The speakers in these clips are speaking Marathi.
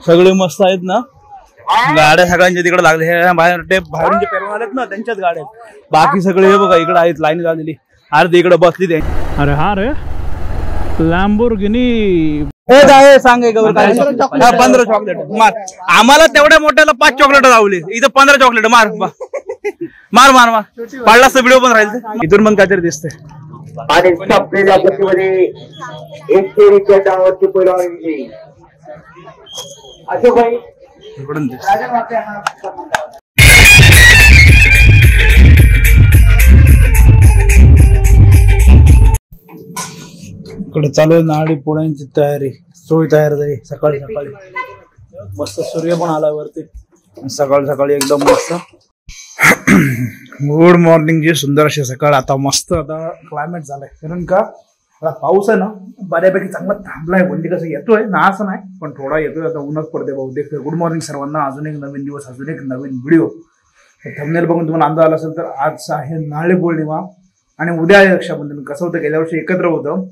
सगळे मस्त आहेत ना, गाड्या सगळ्यांच्या तिकडे लागले. हे बाहेरून जे पेरून आलेत ना त्यांच्याच गाड्या आहेत. बाकी सगळे हे बघा इकडे आहेत, लाईन झालेली. अरे इकडे बसली ते. अरे हा रे लॅम्बोर्गिनी सांग 15 चॉकलेट मार. आम्हाला तेवढ्या मोठ्याला 5 चॉकलेट लावली, इथं 15 चॉकलेट मार मार मार मार. पाडलाच तर व्हिडिओ पण राहील. इथून पण काहीतरी दिसतंय. आणि संपलेल्या गतीमध्ये एक फेरीच्या डावाची पैलवानगी अशोक भाई इकडून इकडे चालू आहे नाडी पोळ्यांची तयारी. सोय तयार झाली. सकाळी सकाळी मस्त सूर्य पण आला वरती. सकाळी सकाळी एकदम मस्त. गुड मॉर्निंग जी सुंदर अशी सकाळ. आता मस्त आता क्लायमेट झालंय, कारण का पाऊस आहे ना बऱ्यापैकी चांगला थांबलाय. म्हणजे कसं येतोय ना असं नाही, पण थोडा येतोय. आता ऊनच पडते बहुतेक. गुड मॉर्निंग सर्वांना. अजून एक नवीन दिवस, अजून एक नवीन व्हिडिओ. थंबनेल बघून तुम्हाला अंदाज आला असेल तर आज आहे नारळी पौर्णिमा आणि उद्या आहे रक्षाबंधन. कसं होतं गेल्या वर्षी एकत्र होतं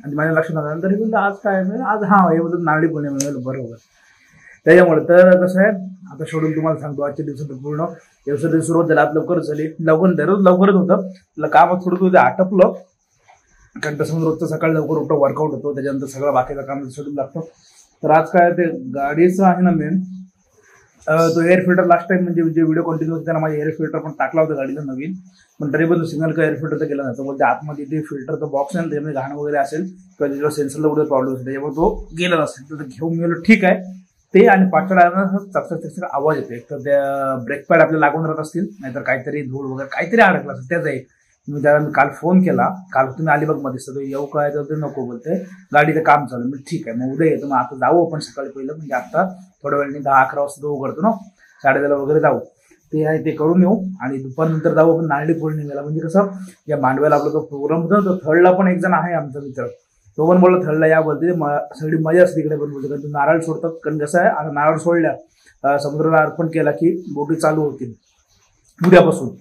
आणि माझ्या लक्षात आलं तरी पण आज काय आज हा हे होतं नारळी पौर्णिमा. बरोबर. त्याच्यामुळे तर कसं आहे आता शेड्यूल तुम्हाला सांगतो. आजच्या दिवसात पूर्ण दिवसाची सुरुवात झाली, आज लवकरच झाली. दररोज लवकरच होतं. तुला काम थोडं तुझं आटपलं, कारण तसं रोजचं सकाळी लवकर उठतो, वर्कआउट होतो, त्याच्यानंतर सगळं बाकीचं काम शेड्यूल लागतं. तर आज काय ते गाडीचं आहे ना मेन तो एअर फिल्टर. लास्ट टाइम म्हणजे जे व्हिडिओ कंटिन्यू होते त्यांना माझे एअर फिल्टर पण टाकला होता गाडीला नवीन, पण तरी पण सिग्नल का एअर फिल्टर तर केला जातो. बोलते आतमध्ये ते फिल्टरचा बॉक्स आहे ना, त्यामध्ये घाण वगैरे असेल किंवा त्याच्यावर सेन्सरला वगैरे प्रॉब्लेम असेल, त्याच्यामुळे तो गेला नसेल. तर घेऊन गेलो ठीक आहे ते. आणि पाचव्या टायरनं चकचक आवाज येतो. एक तर त्या ब्रेक पॅड आपल्याला लागून राहत असतील, नाहीतर काहीतरी धूळ वगैरे काहीतरी अडकला असेल त्याचा एक. मी त्याला काल फोन केला, काल तुम्ही अलिबागमध्ये असतो येऊ काय तर ते नको बोलते, गाडीचं काम चालू. मी ठीक आहे मग उद्या येतो. मग आता जाऊ आपण सकाळी पहिलं, म्हणजे आता थोड्या वेळाने 10-11 वाजता तो उघडतो ना, 10:30 वगैरे जाऊ. ते आहे ते करून येऊ आणि दुपारनंतर जाऊ आपण नारळी पौर्णिमेला. म्हणजे कसं या मांडव्याला आपला तो प्रोग्राम होता ना, तो थर्डला पण एक जण आहे आमचा मित्र, तो पण बोलला थर्डला या बोलते. सगळी मजा असते तिकडे पण बोलतो, कारण नारळ सोडतात. कारण कसं आहे आता नारळ सोडल्या समुद्राला अर्पण केला की बोटी चालू होतील उद्यापासून.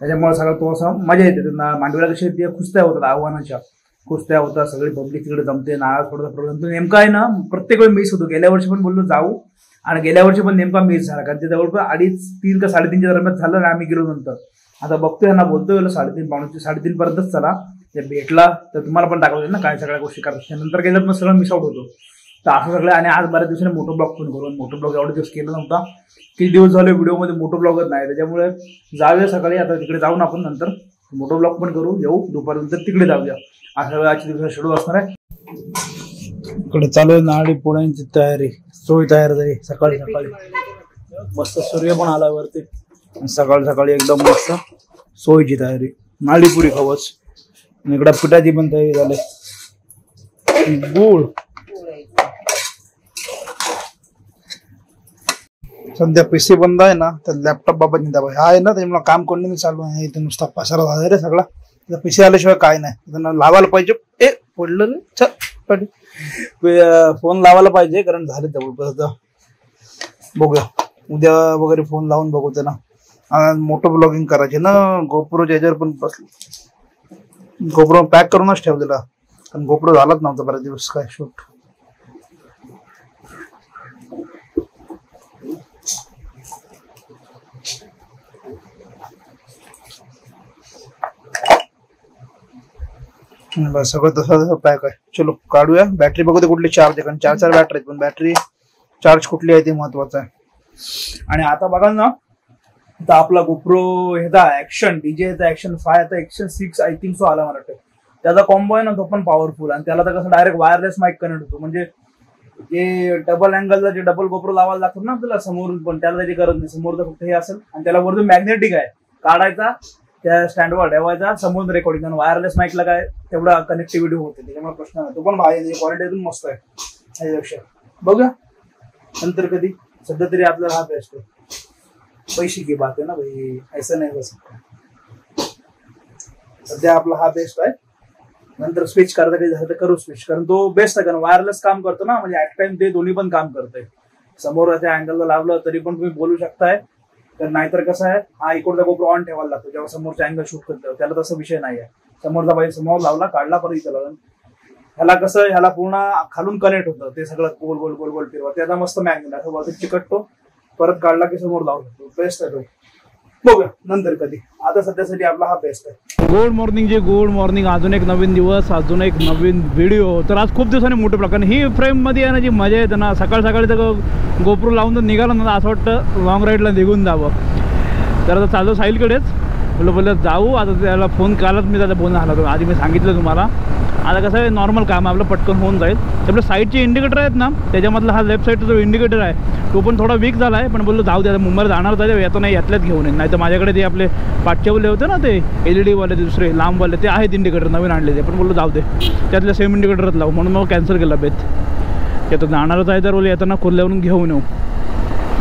त्याच्यामुळे सगळं तो असं मजा येते. मांडव्याला कशी ते कुस्त्या होतात, आव्हानाच्या कुस्त्या होतात, सगळी पब्लिक तिकडे जमते. नारळ सोडता प्रोग्राम तो नेमका आहे ना प्रत्येक वेळी मिस होतो. गेल्या वर्षी पण बोललो जाऊ आणि गेल्या वर्षी पण नेमका मिस झाला, कारण ते जवळपास 2:30 का 3:30च्या दरम्यान झालं ना आम्ही गेलो. नंतर आता बघतोय ना बोलतोय 3:30 पावणे 3:30 पर्यंतच चला ते भेटला तर तुम्हाला पण दाखवलं ना काय सगळ्या गोष्टी करतात. नंतर गेल्यात मग सगळं मिस आउट होतो. तर असं सगळं. आणि आज बऱ्याच दिवसाने मोटो ब्लॉग पण करून, मोटो ब्लॉग एवढे दिवस केला नव्हता, किती दिवस झाले व्हिडिओमध्ये मोटो ब्लॉगच नाही. त्याच्यामुळे जाऊया सकाळी, आता तिकडे जाऊन आपण नंतर मोटो ब्लॉग पण करू, येऊ दुपारनंतर तिकडे जाऊया. असं आजच्या दिवसात शेड्यूल असणार आहे. इकडे चालू आहे नारळी पोळ्यांची तयारी. सोय तयार झाली. सकाळी सकाळी मस्त सूर्य पण आला वरती. सकाळी सकाळी एकदम मस्त सोयची तयारी. नारळी पुरी खवच. इकडे पिठाची पण तयारी झाली. गुळ सध्या पीसी बंद आहे ना, तर लॅपटॉप बाबा हा आहे ना, त्यामुळे काम कोणी चालू आहे. इथे नुसता पसारा झाला रे सगळा. पीसी आल्याशिवाय काय नाही. त्यांना लावायला पाहिजे. पडलं फोन लावायला पाहिजे, कारण झाले जवळपास. बघूया उद्या वगैरे फोन लावून बघू त्यांना. मोठं ब्लॉगिंग करायचे ना. गोप्रोच्या याच्यावर पण बसले. गोप्रो पॅक करूनच ठेवलेला, कारण गोप्रो झालाच नव्हता बऱ्याच दिवस काय शूट. सगळं तसं पॅक आहे. चलो काढूया. बॅटरी बघू दे कुठली चार्ज आहे, कारण 4 बॅटरी आहेत, पण बॅटरी चार्ज कुठली आहे ते महत्वाचं आहे. आणि आता बघाल ना, आता आपला गोप्रो ह्याचा ऍक्शन डीजे ऍक्शन 5 आता ऍक्शन 6 आय थिंक सो आला मला वाटतं. त्याचा कॉम्बो आहे ना तो पण पॉवरफुल. आणि त्याला तर कसं डायरेक्ट वायरलेस माईक कनेक्ट होतो. म्हणजे जे डबल अँगलला जे डबल गोप्रो लावायला लागतो ना आपल्याला समोरून, पण त्याला त्याची गरज नाही. समोर तर फक्त हे असेल आणि त्याला वरतून मॅग्नेटिक आहे, काढायचा त्या स्टँडवर ठेवायचा, समोर रेकॉर्डिंग. आणि वायरलेस माईकला काय तेवढा कनेक्टिव्हिटी होते, त्याच्यामुळे प्रश्न नाही. तो पण भारी क्वालिटी मस्त आहे त्याच्यापेक्षा. बघूया नंतर कधी. सध्या तरी आपल्याला हा बेस्ट आहे. पैसे की बात आहे ना भाई, ऐसा नाही बस. सध्या आपला हा बेस्ट आहे. नंतर स्विच करता काही झालं तर करू स्विच, कारण तो बेस्ट आहे. कारण वायरलेस काम करतो ना, म्हणजे ऍट टाइम ते दोन्ही पण काम करतंय. समोर त्या अँगलला लावलं तरी पण तुम्ही बोलू शकताय. तर नाहीतर कसं आहे, हा इकडचा गोप्रो ऑन ठेवायला लागतो जेव्हा समोरचा अँगल शूट करतो. त्याला तसा विषय नाही आहे. समोरचा पाहिजे समोर लावला, काढला, परत इथं लावला. ह्याला कसं ह्याला पूर्ण खालून कनेक्ट होतं ते सगळं गोल गोल गोल गोल फिरवा त्याचा मस्त मॅग्नेट असं वरती चिकटतो परत काढला की समोर लावू शकतो बेस्ट आहे तो बघूया नंतर कधी आता सध्यासाठी आपला हा बेस्ट आहे गुड मॉर्निंग जी गुड मॉर्निंग अजून एक नवीन दिवस अजून एक नवीन व्हिडिओ तर आज खूप दिवसांनी मोठ्या प्रकारे ही फ्रेम मध्ये आहे ना जी मजा येते ना सकाळ सकाळी तर गोप्रो लावून तर निघालं ना असं वाटतं लॉंग राईडला निघून जावं तर आता चालू साहिलकडेच बोललं जाऊ आता त्याला फोन कालच मी त्याचा फोन झाला होता आधी मी सांगितलं तुम्हाला आता कसं आहे नॉर्मल काम आपलं पटकन होऊन जाईल आपल्या साईडचे इंडिकेटर आहेत ना त्याच्यामधला हा लेफ्ट साईडचा जो इंडिकेटर आहे तो पण थोडा वीक झाला आहे पण बोललो जाऊ द्या मुंबईला जाणार जाऊ येतो नाही यातल्याच घेऊन येईल नाही तर माझ्याकडे ते आपले पाठच्यावाले होते ना ते LED वाले दुसरे लांबवाले ते आहेत इंडिकेटर नवीन आणले ते पण बोललो जाऊ दे त्यातले सेम इंडिकेटरच लावू म्हणून मग कॅन्सल केला बेत ते तर जाणारच आहे तर बोलले येताना कुर्ल्यावरून घेऊन येऊ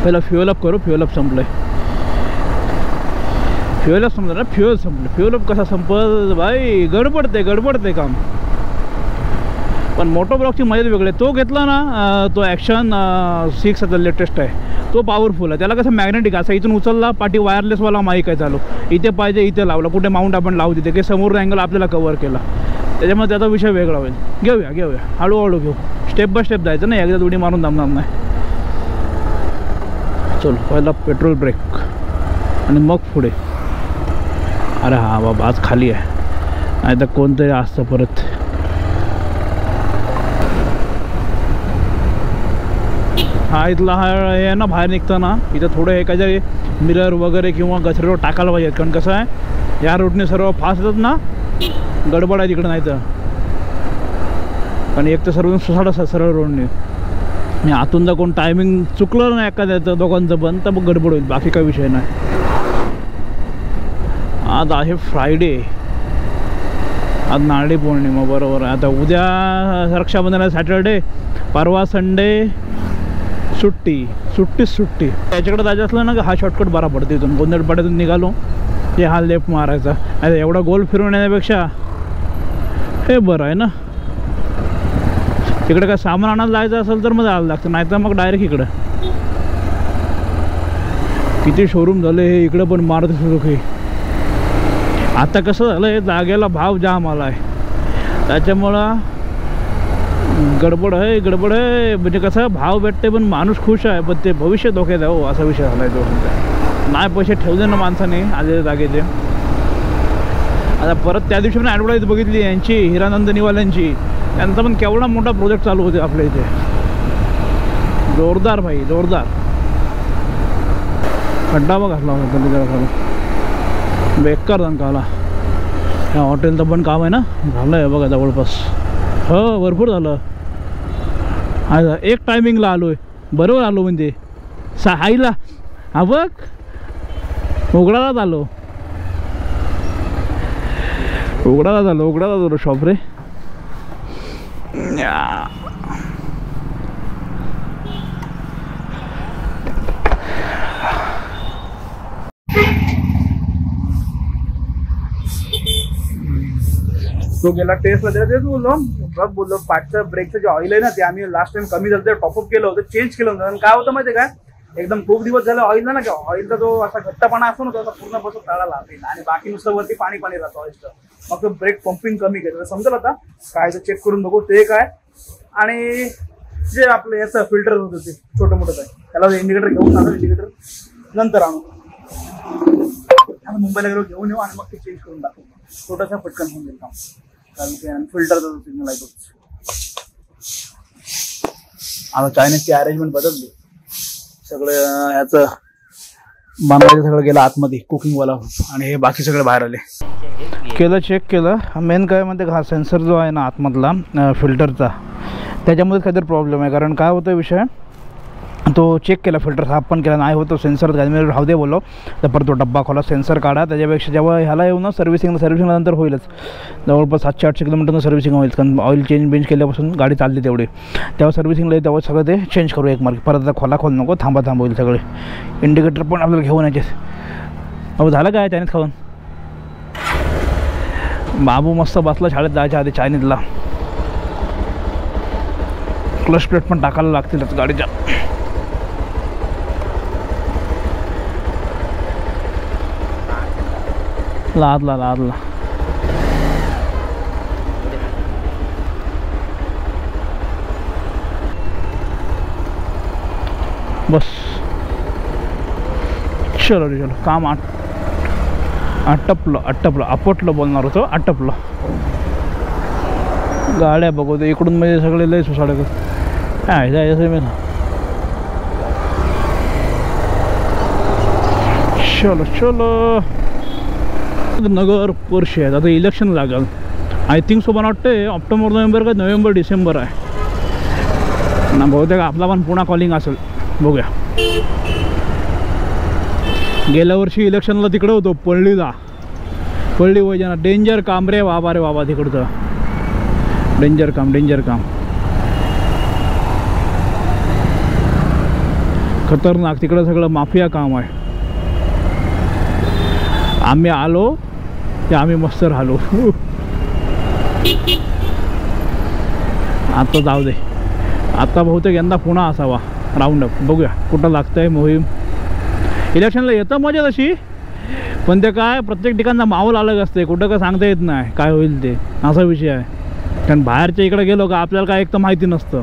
पहिला फ्युअल अप करू फ्युअल अप संपलं आहे फ्युअल अप संपलं ना फ्युअल अप कसा संपल भाई गडबडते काम पण मोटो ब्लॉकची मजा वेगळी आहे तो घेतला ना तो ॲक्शन 6 आता लेटेस्ट आहे तो पॉवरफुल आहे त्याला कसं मॅग्नेटिक असा इथून उचलला पाठी वायरलेसवाला माईक आहे चालू इथे पाहिजे इथे लावला कुठे माउंट आपण लावू तिथे की समोर अँगल आपल्याला कव्हर केला त्याच्यामुळे त्याचा विषय वेगळा होईल घेऊया हळूहळू घेऊ स्टेप बाय स्टेप जायचं नाही एकदा उडी मारून जमणार नाही चल पहिला पेट्रोल ब्रेक आणि मग पुढे अरे हा बाबा आज खाली आहे नाही तर कोणतरी असतं परत हा इथला हा आहे ना बाहेर निघताना इथं थोडं हे काय मिरर वगैरे किंवा गचऱ्यावर टाकायला पाहिजेत कारण कसं आहे या रोडने सर्व फास्ट येतात ना गडबड आहे तिकडं नाही तर आणि एक तर सर्व सुसाट सरळ रोडने आणि आतून जर कोण टायमिंग चुकलं नाही एखाद्याचं दोघांचं पण तर मग गडबड होईल बाकी काही विषय नाही आज आहे फ्रायडे आज नारळी पौर्णिमा बरोबर आहे आता उद्या रक्षाबंधन आहे सॅटर्डे परवा संडे सुट्टी त्याच्याकडे जायचं असलं ना हा शॉर्टकट बरा पडतो इथून गोंधळपाड्यातून निघालो की हा लेफ्ट मारायचा आता एवढा गोल फिरून येण्यापेक्षा हे बरं आहे ना इकडे काय सामान आणायला जायचं असेल तर मग जायला लागतं नाही तर मग डायरेक्ट इकडं किती शोरूम झाले हे इकडं पण मारुती सुझुकी आता कसं झालं आहे जागेला भाव जाम आला आहे त्याच्यामुळं गडबड आहे म्हणजे कसं भाव भेटते पण माणूस खुश आहे पण ते भविष्य धोक्यात आहे हो असा विषय झाला आहे तो नाही पैसे ठेवले ना माणसाने आलेल्या जागेचे आता परत त्या दिवशी पण ॲडव्हर्टाईज बघितली यांची हिरानंदनीवाल्यांची त्यांचा पण केवढा मोठा प्रोजेक्ट चालू होते आपल्या इथे जोरदार भाई जोरदार खड्डा बघ घातला होता त्याला खाली बेकार जाण काला ह्या हॉटेलचं पण काम आहे ना झालं आहे बघा जवळपास हो भरपूर झालं आता एक टायमिंगला आलो आहे बरोबर आलो म्हणजे हाईला हा बघ उघडालाच आलो शॉप रे तो गेला टेस्टला दिला तेच बोललो पाठचं ब्रेकचं जे ऑइल आहे ना ते आम्ही लास्ट टाइम कमी झालं ते टॉपअप केलं होतं चेंज केलं होतं आणि काय होतं माहिती काय एकदम खूप दिवस झालं ऑइल ना की ऑइलचा जो असा घट्टपणा असतो ना तो असा पूर्ण बसून तळाला आणि बाकी नुसतं वरती पाणी राहतं ऑइलचं मग तो ब्रेक पंपिंग कमी केलं समजेल आता काय तर चेक करून बघू ते काय आणि जे आपलं याचं फिल्टर होतं ते छोटं मोठं काय त्याला इंडिकेटर घेऊन आणू इंडिकेटर नंतर आणू मुंबईला गेलो घेऊन येऊ आणि मग ते चेंज करून टाकू छोटासा पटकन होऊन जाईल काम कारण फिल्टरचा सिग्नल आहे तोच आता चायनीजची अरेंजमेंट बदलली सगळं ह्याचं बनवायचं सगळं गेलं आतमध्ये कुकिंगवाला आणि हे बाकी सगळे बाहेर आले केलं चेक केलं मेन काय म्हणते हा सेन्सर जो आहे ना आतमधला फिल्टरचा त्याच्यामध्येच काहीतरी प्रॉब्लेम आहे कारण काय होतं विषय तो चेक केला फिल्टर साफ पण केला नाही होतो सेन्सर मी राहू दे बोललो तर परत तो डब्बा खोला सेन्सर काढा त्याच्यापेक्षा जेव्हा ह्याला येऊ ना सर्व्हिसिंग नंतर होईलच जवळपास 700-800 किलोमीटरनं सर्व्हिसिंग होईल कारण ऑइल चेंज केल्यापासून गाडी चालली तेवढी तेव्हा सर्व्हिसिंगला तेव्हा सगळं ते चेंज करू एक मार्ग परत आता खोल नको थांबा होईल सगळे इंडिकेटर पण आपल्याला घेऊन यायचे अहो झालं काय चायनीज खाऊन बाबू मस्त बसला शाळेत जायच्या आधी चायनीजला क्लच प्लेट पण टाकायला लागतीलच गाडीच्या लादला बस चलो रे चलो, काम आटपलं आपटलं बोलणार होतं, आटपलं. गाड्या बघू दे इकडून, म्हणजे सगळे लय सुसाडे काय जायचं मी ना. चलो चलो, नगर परिषद आता इलेक्शन लागेल. आय थिंक सो मला वाटते ऑक्टोबर नोव्हेंबर का नोव्हेंबर डिसेंबर आहे ना. बहुतेक आपला पण पुन्हा कॉलिंग असेल, बघूया. गेल्या वर्षी इलेक्शनला तिकडं होतो पळली वैजना. डेंजर काम रे बाबा तिकडचं, डेंजर काम खतरनाक. तिकडं सगळं माफिया काम आहे. आम्ही आलो ते आम्ही मस्त राहिलो. आता जाऊ दे, आता बहुतेक यंदा पुन्हा असावा राऊंड अप. बघूया कुठं लागतंय मोहीम. इलेक्शनला येतं मजा तशी, पण ते काय प्रत्येक ठिकाणचा माहोल अलग असते, कुठं काय सांगता येत नाही काय होईल ते, असा विषय आहे. कारण बाहेरच्या इकडे गेलो का आपल्याला काय एक तर माहिती नसतं.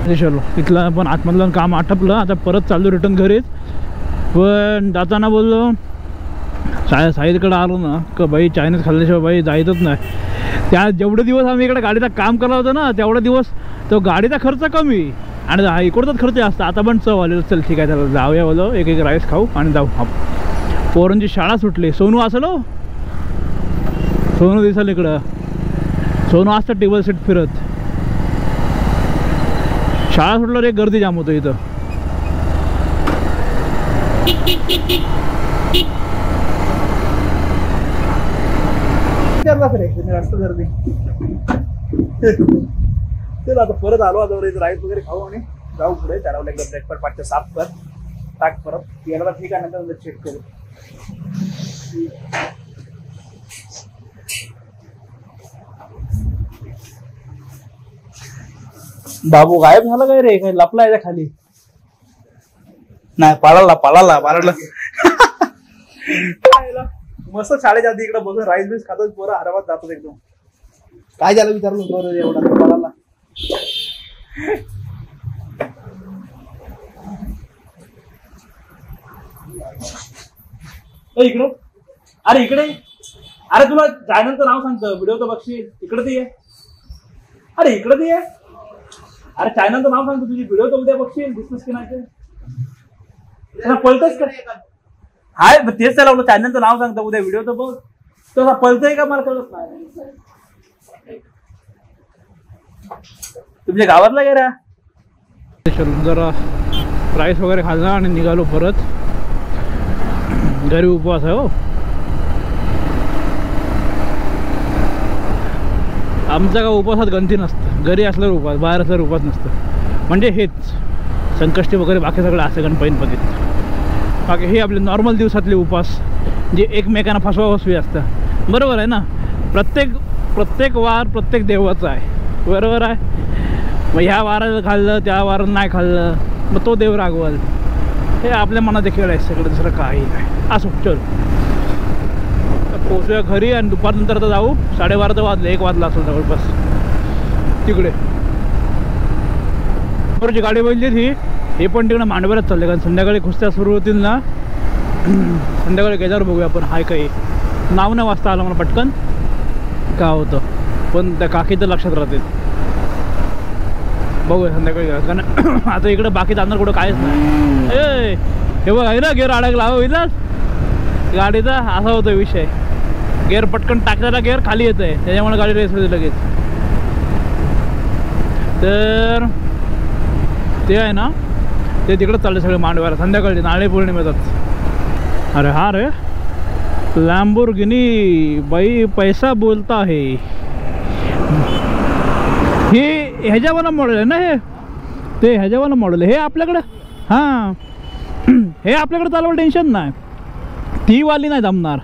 चलो इथलं पण आतमधलं काम आटपलं. आता परत चालू रिटर्न घरीच. पण जाताना बोललो साईडकडे आलो ना का बाई चायनीज खाल्ल्याशिवाय बाई जायचंच नाही. त्या जेवढे दिवस आम्ही इकडे गाडीचं काम करत होतो ना तेवढे दिवस तो गाडीचा खर्च कमी आणि इकडचाच खर्च जास्त. आता पण चव आलेलं. चल ठीक आहे, त्याला जाऊया बोलो, एक राईस खाऊ आणि जाऊ. पोरांची शाळा सुटली. सोनू असेल हो, सोनू दिसेल इकडं. सोनू असतं टेबल सीट फिरत. शाळा सुटल्यावर एक गर्दी जाम होतो इथं. जास्त गर्दी. चल आता परत आलो. आता राईस वगैरे खाऊ आणि जाऊ पुढे. त्याला एकदा ब्रेकफास्ट पाठच्या साफ कर टाक परत याला ठीक आहे. नंतर चेक करू. बाबू गायब झाला काय रे? काय लपला याच्या खाली? नाही, पाळाला मस्त शाळेच्या आधी इकडे बसून राईस बीस खातात पोरं आरामात जातात एकदम. काय झालं विचारलं एवढा पाळाला. इकडे अरे इकडे, अरे तुला चॅनलचं नाव सांगतो, व्हिडिओ तर बघशील. इकडे ते ये. अरे इकडे ते ये. अरे चॅनलचं नाव सांगतो, तुझी व्हिडिओ तर उद्या बघशील. दिसतोस की नाही पळतोस का? हाय तेच त्याला चॅनलचं नाव सांगतो, उद्या व्हिडिओ तर बघ. तसा पळतोय का मला कळत नाही. तुमच्या गावातला गेला जरा राईस वगैरे खाल्ला आणि निघालो परत घरी. उपवास आहे हो आमचा. का उपवासात गणती नसतं. घरी असल्यावर उपवास, बाहेर असल्यावर उपवास नसतं. म्हणजे हेच संकष्टी वगैरे बाकी सगळं असं गणपतीत. बाकी हे आपले नॉर्मल दिवसातले उपवास जे एकमेकांना फसवी असतं. बरोबर आहे ना. प्रत्येक वार प्रत्येक देवाचा आहे. बरोबर आहे. मग ह्या वाराला खाल्लं त्या वाराला नाही खाल्लं मग तो देव रागवाल. हे आपल्या मनात खेळ आहे सगळं, दुसरं काही नाही. असो चल पोचूया घरी आणि दुपारनंतर तर जाऊ. 12:30 वाजले, 1 वाजला असेल जवळपास तिकडे. बरोबर गाडी बघली ही. हे पण तिकडे मांडवरच चालले, कारण संध्याकाळी कुस्त्या सुरू होतील ना. संध्याकाळी गेल्यावर बघूया आपण. हाय काही नाव नाही वाचता आलं मला पटकन का होतं, पण त्या काकीचं लक्षात राहतील. बघूया संध्याकाळी. कारण आता इकडे बाकी जाणार कुठं काहीच नाही. हे बघ आहे ना गेअर अडकला होईल ना गाडीचा. असा होतो विषय. गेअर पटकन टाकल्याला गेअर खाली येत आहे, त्याच्यामुळे गाडी रेस होते लगेच. तर ते आहे ना, ते तिकडं चालले सगळे मांडवायला संध्याकाळी नारळी पौर्णिमेतच. अरे हा रे लॅम्बोर्गिनी बाई पैसा बोलता आहे. हे ह्याच्यावाला मॉडेल आहे ना, हे ते ह्याच्यावाला मॉडेल आहे. हे आपल्याकडं हां हे आपल्याकडे चालवायला टेन्शन नाही. ती वाली नाही जमणार.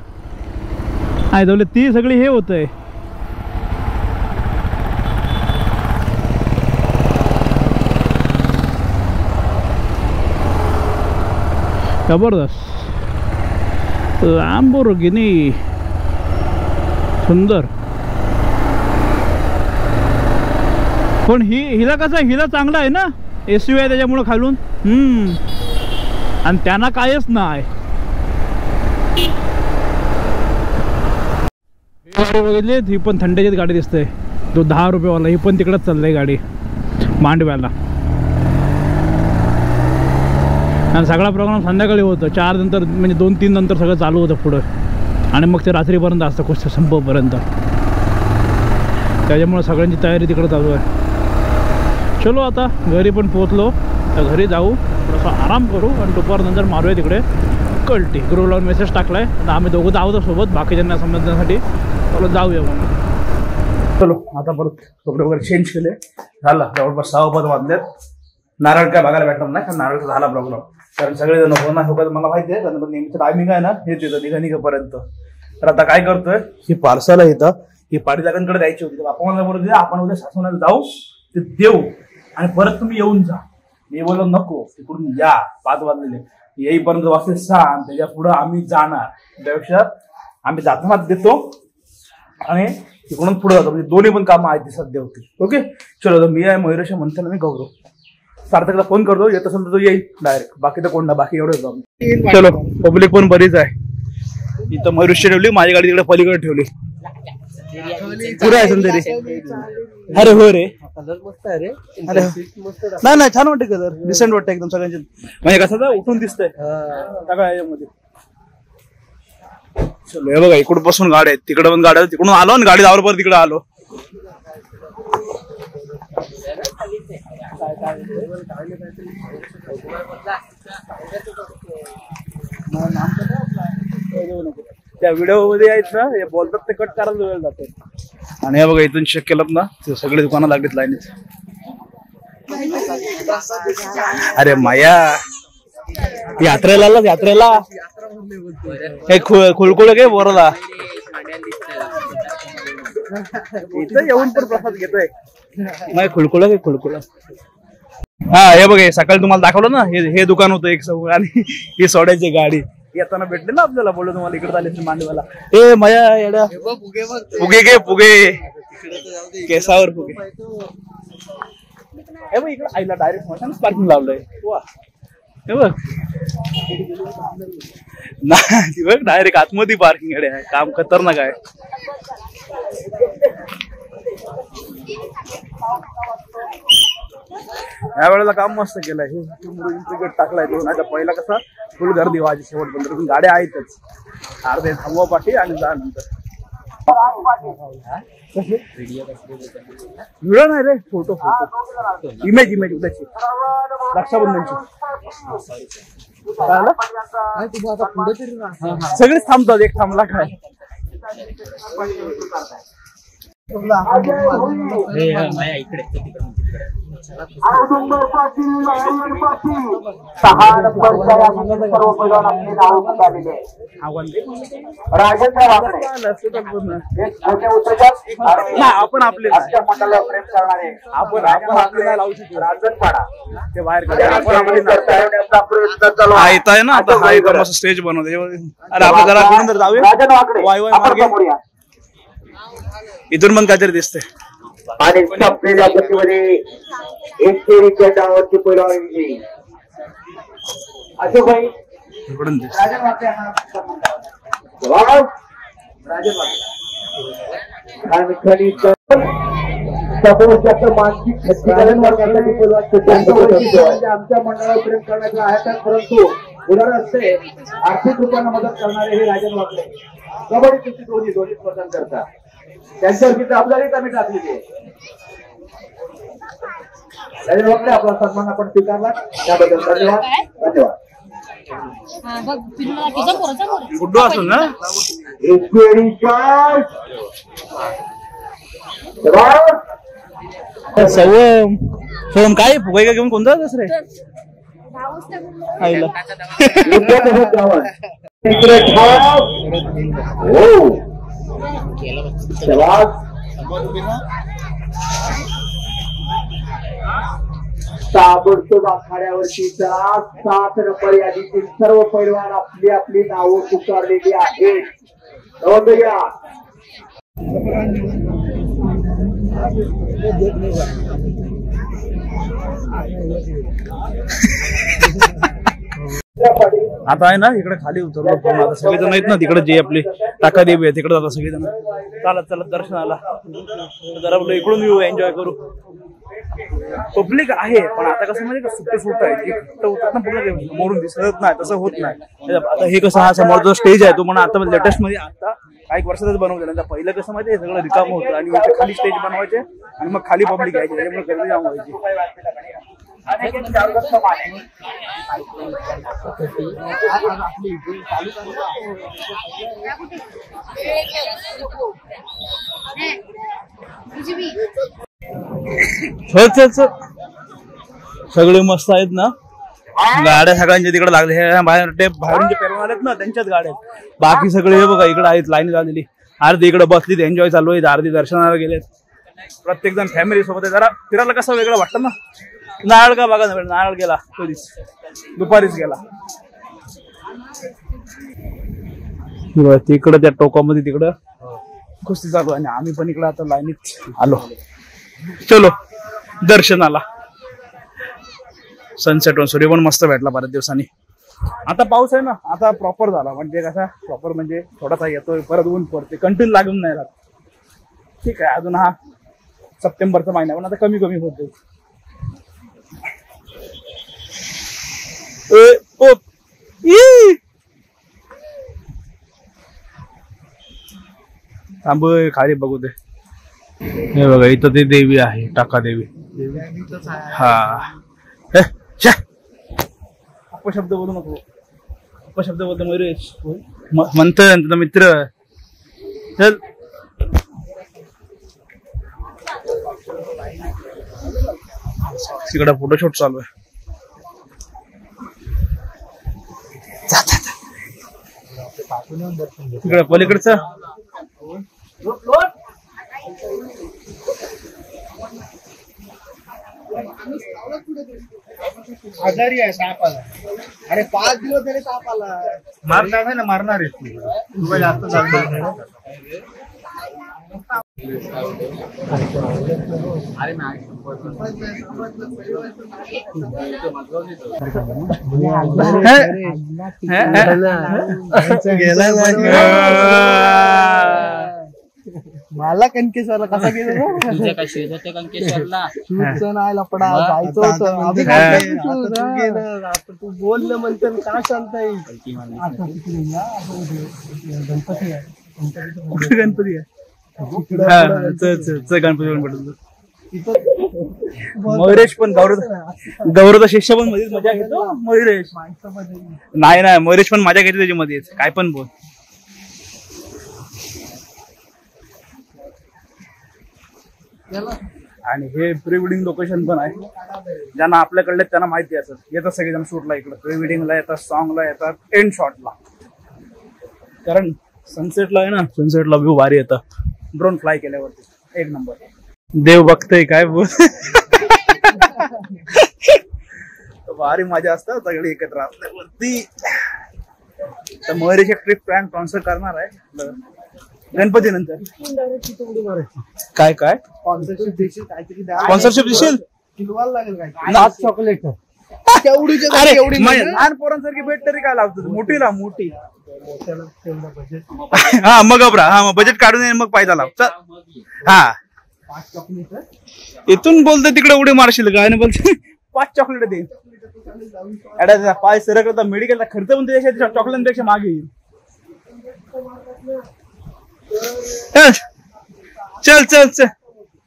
आहे बोले ती सगळी हे होत आहे. जबरदस्त लॅम्बोर्गिनी सुंदर. पण हिला कसं हिला चांगलं आहे ना, SUV आहे त्याच्यामुळं खालून. आणि त्यांना कायच नाही. गाडी बघितली, ही पण थंडीचीच गाडी दिसते. तो 10 रुपयेवाला, ही पण तिकडंच चाललंय गाडी मांडव्याला. आणि सगळा प्रोग्राम संध्याकाळी होतं 4 नंतर, म्हणजे 2-3 नंतर सगळं चालू होतं पुढं. आणि मग ते रात्रीपर्यंत असतं कुस्ती संपपर्यंत. त्याच्यामुळे सगळ्यांची तयारी तिकडं चालू आहे. चलो आता घरी पण पोहोचलो, तर घरी जाऊ, थोडासा आराम करू आणि दुपारनंतर मारूया तिकडे कल्टी. ग्रुपला मेसेज टाकला आहे, आता आम्ही दोघं जाऊ सोबत बाकीच्यांना समजण्यासाठी. चलो जाऊया मग. चलो आता परत कपडे वगैरे चेंज केले, झालं जवळपास 6 वाजलेत. नारळ काय बघायला भेटणार नाही, कारण नारळचा झाला प्रोग्राम. कारण सगळेजण हो ना हो का मला माहिती आहे, कारण नेहमीचं टायमिंग आहे ना हे तिथं निघापर्यंत. तर आता काय करतोय, ही पार्सल आहे इथं, ही पाटीलकांकडे द्यायची होती. बापा मला बरोबर दिली, आपण उद्या सासूनाला जाऊ, ते देऊ आणि परत तुम्ही येऊन जा. मी बोललो नको, तिकडून या, 5 वाजलेले येईपर्यंत वाजले 6, आणि त्याच्या पुढं आम्ही जाणार. त्यापेक्षा आम्ही जाताना देतो आणि तिकडून पुढे जातो, म्हणजे दोन्ही पण कामं आहेत सध्या होती. ओके चलो, मी आहे मयुरेश म्हणते ना, मी गौरव. सार्थकला फोन करतो, येत असेल तर तो येईल डायरेक्ट, बाकी तर कोण ना, बाकी एवढं जाऊ. चलो पब्लिक पण बरीच आहे इथं. मयुरेश ठेवली, माझी गाडी तिकडे पलीकडे ठेवली. पुढे असेल तरी. अरे हो रे, अरे नाही छान वाटते कलर, डिसेंट वाटतं एकदम सगळ्यांचे. म्हणजे कसं उठून दिसतंय सगळ्या याच्यामध्ये. चलो हे बघा, इकडून पासून गाड्या आहेत, तिकडे पण गाड्या, तिकडून आलो आणि गाडी धावरपर्यंत तिकडे आलो. त्या व्हिडिओ मध्ये आहेत ना, हे बोलतात ते कट करायला वेळ जातो. आणि हे बघा इथून चेक केलं ना, ते सगळे दुकानं लागलीत लाईनीत. अरे माया, यात्रेला हे खुळकुळ घे बोरला. इथं येऊन पण प्रसाद घेतोय. नाही खुळकुळ घे खुळकुळ. हा हे बघ, सकाळी तुम्हाला दाखवलं ना, हे दुकान होतं एक समोर, आणि ही सोड्याची गाडी. येताना भेटले ना आपल्याला, बोललो तुम्हाला इकडे आले मांडवाला. ए माया येड्या, फुगे केसावर फुगे. हे बघ इकडे आईला डायरेक्ट मशानच पार्किंग लावलंय. वा हे बघ नाही, बघ डायरेक्ट आतमध्ये पार्किंग आहे. काम खतरनाक आहे. या वेळेला काम मस्त केलंय. हे टाकलाय तो, नाही तर पहिला कसा फुल गर्दी व्हायची शेवटपर्यंत. गाड्या आहेतच, अर्धे थांबवा पाठी आणि जा नंतर. व्हिडिओ नाही रे, फोटो इमेज उद्याची रक्षाबंधनची. सगळेच थांबतात, एक थांबला काय. आपण आपले प्रेम करणारे, आपण आपले नाही लावू शकतो. राजनपाडा ते बाहेर येत आहे ना आता, हा एकदम असं स्टेज बनवते. अरे आपण जरा घेऊन तर जाऊया वाय मार्गे, इथून पण काहीतरी दिसते. आणि संपलेल्या गतीमध्ये एक फेरीच्या डावाची पैलवानगी अशोक भाई इकडून मानसिक आमच्या मंडळाला प्रेम करण्याचं आहे, तर परंतु उदाहरण असते आर्थिक रूपाने मदत करणारे हे राजन वाकडे. कबड्डी कुस्ती दोन्ही स्पर्धा करतात. त्यांच्यावरती जबाबदारीच आम्ही टाकलेली आहे. राजन वाकडे आपला सन्मान आपण स्वीकारला, त्याबद्दल धन्यवाद. गुड्डू असून ना सवम काय फुगाई का घेऊन कोणता रे आईला. ताबडतोब आखाड्यावरती 7 नंबर यादीतील सर्व पैलवान आपली आपली नावं पुकारलेली आहेत. आता आहे ना इकडे खाली उतरलो पण आता सगळेजण आहेत ना तिकडे जे आपले टाका देवी आहे तिकडे जातात सगळेजण चालत चालत दर्शनाला जरा आपलं इकडून येऊ एन्जॉय करू. पब्लिक आहे पण आता कसं म्हणजे सुट्ट आहे जे उतरत ना पूर्ण मोरून दिसत नाही तसं होत नाही. आता हे कसं हा समोर जो स्टेज आहे तो म्हणा आता लेटेस्ट मध्ये आता काही वर्षातच बनवलं ना. पहिलं कसं माहिती सगळं रिकाम होतं आणि खाली स्टेज बनवायचे आणि मग खाली पब्लिक यायची त्याच्यामुळे गर्दी जाम व्हायची. सगळे मस्त आहेत ना गाड्या सगळ्यांच्या तिकडे लागले बाहेरून जे पेरून आलेत ना त्यांच्याच गाड्या बाकी सगळे हे बघा इकडे आहेत लाईन झालेली अर्धी इकडे बसलीत एन्जॉय चालू आहे अर्धी दर्शनाला गेलेत. प्रत्येक जण फॅमिली सोबत आहे. जरा फिरायला कसं वेगळं वाटतं ना. नारळ का बघा ना नारळ गेला कधीच दुपारीच गेला तिकडं त्या टोकामध्ये तिकडं कुस्ती चालू आणि आम्ही पण इकडं आता लाईनीत आलो. चलो दर्शनाला. सनसेट वर सूर्य पण मस्त भेटला बऱ्याच दिवसांनी. आता पाऊस आहे ना आता प्रॉपर झाला म्हणजे कसा प्रॉपर म्हणजे थोडासा येतोय परत ऊन पडते कंटिन्यू लागून नाही राहत. ठीक आहे अजून हा सप्टेंबरचा महिना पण आता कमी कमी होतो. थांब खाली बघू दे. हे बघा इथं ती देवी आहे टाका देवी. हा अपशब्द बोलू नको. अपशब्द बोलतो मयुरेश म्हणतोय तुझा मित्र. चल तिकडे फोटोशूट चालू आहे. तिकडे पलीकडचं आजारी आहे साप आला. अरे 5 दिवस झाले साप आला. मारणार आहे ना मारणार आहे तू जास्त चालतो. मला कणकेश्वरला कसा गेलो कणकेश्वरला नाही लपडा जायचं होतं. तू बोललं म्हणतं का सांगता येईल. गणपती आहे गणपती आहे गणपती मयुरेश पण गौरवचा शिष्य पण मध्ये मजा घेतो. मयुरेश नाही मयुरेश पण मजा घेतो त्याच्यामध्ये काय पण बोल. आणि हे प्री वेडिंग लोकेशन पण आहे. ज्यांना आपल्याकडले त्यांना माहिती असत येतात सगळेजण शूटला इकडे प्री वेडिंगला येतात सॉंगला येतात एंड शॉटला. कारण सनसेटला आहे ना सनसेटला व्ह्यू भारी येतं ड्रोन फ्लाय केल्यावरती एक नंबर. देव बघतय काय बोल भारी मजा असतात सगळी एकत्र असल्यावरती. तर मयुरेश एक ट्रिप प्लॅन कॉन्सर करणार आहे गणपती नंतर. काय काय स्पॉन्सरशिप देशील लागेल काय चॉकलेट लहान पोरांसारखी भेट तरी काय लावतो मोठीला मोठी. हा मग मग बजेट काढून मग पाहिजे लाव. हा 5 चॉकलेट इथून बोलतोय तिकडे उडी मारशील काय नाही बोलते 5 चॉकलेट दे. पाय सर करता मेडिकलचा खर्च पण त्याच्या चॉकलेटपेक्षा मागे येईल. चल चल चल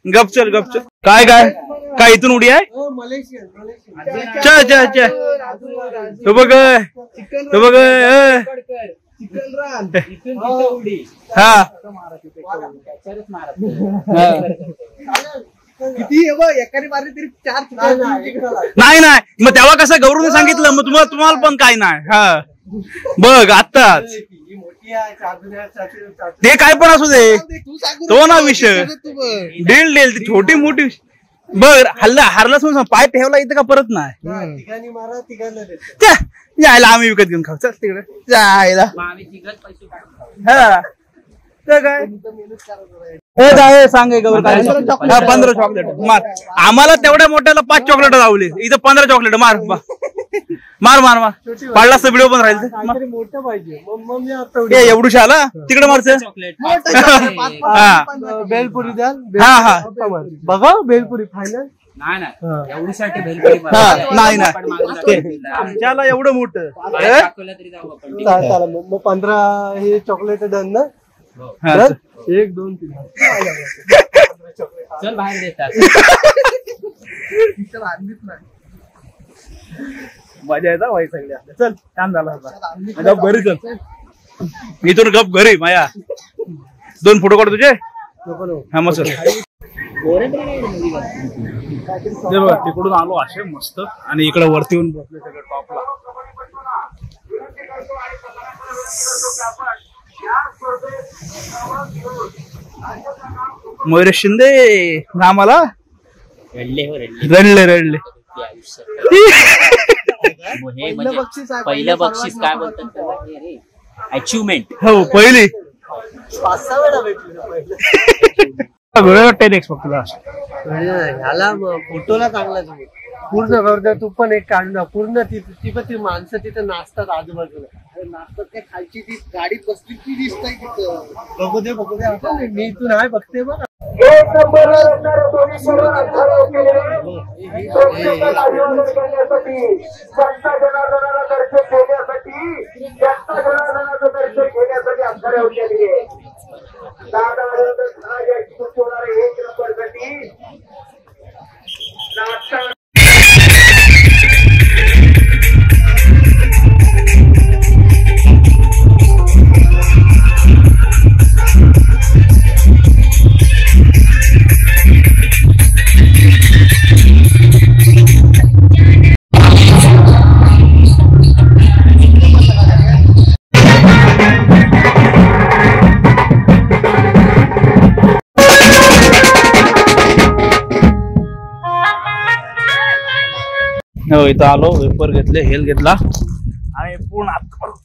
गप चल काय काय काय इथून उडी आहे. चल चल चल तो बघ हा किती एकाने मारली तरी 4 नाही मग तेव्हा कसं गौरवने सांगितलं मग तुम्हाला पण काय नाही. हा बघ आत्ताच ते काय पण असू दे तो ना विषय डेल ती छोटी मोठी बघ हारलाच म्हणून पाय ठेवला इथं का परत नाही जायला आम्ही विकत घेऊन खाऊ. चल तिकडे जायला. हा ते काय सांग 15 चॉकलेट मार. आम्हाला तेवढ्या मोठ्याला 5 चॉकलेट लावली, इथं 15 चॉकलेट मार मार मार मार. पाडला तर व्हिडिओ पण राहील. मोठं पाहिजे एवढूशा आला तिकडे मारते. बेलपुरी द्याल. हा हा बघा बेलपुरी फायनल. नाही आमच्याला एवढं मोठं मग 15 हे चॉकलेट डन ना. 1 2 3 चल बाहेर देतात. मजा येतात भाई सगळ्या. चल छान झाला होता. गप घरी चल. इथून गप घरी माया. 2 फोटो काढ तुझे. हा मग चल. तिकडून आलो असे मस्त आणि इकडे वरती येऊन बसले सगळं टॉपला. मयुरेश शिंदे आम्हाला रडले पहिलं बक्षीस काय बोलतात अचिव्हमेंट. हो पहिली 5-6 वेळा भेटली. टेनेक्स फक्त ह्याला फोटोला चांगला पूर्ण करतो. तू पण एक काढ पूर्ण. ती पण ती माणसं तिथं नाचतात आजूबाजूला. नाचतात काय खालची ती गाडीत बसली ती दिसतंय तिथं. बघू दे मी इथून आहे बघते बघ. इथं आलो, वेपर घेतले, हेल घेतला आणि पूर्ण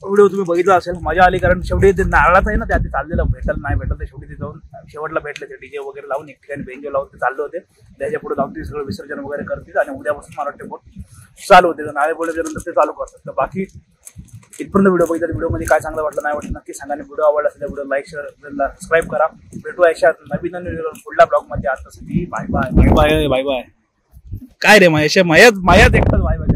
व्हिडिओ तुम्ही बघितला असेल. मजा आली कारण शेवटी ते नारळात आहे ना, त्या आधी चाललेलं भेटल नाही भेटल ते शेवटी ते जाऊन शेवटला भेटले. ते डीजे वगैरे लावून एक ठिकाणी बेंजो लावून ते चालले होते. त्याच्या पुढे जाऊन ते सगळं विसर्जन वगैरे करतील आणि उद्यापासून मला वाटते बोट चालू होते. नाळे बोलायच्या नंतर ते चालू करतात. तर बाकी इथपर्यंत व्हिडिओ बघितला. व्हिडिओमध्ये काय चांगलं वाटलं नाही वाटलं नक्की सांगा. आणि व्हिडिओ आवडला असेल व्हिडिओ लाईक शेअर सबस्क्राईब करा. भेटू अशा नवीन पुढल्या ब्लॉगमध्ये. आतासाठी bye bye bye bye bye bye. काय रे महेश मयात एकटाच बाय बाय.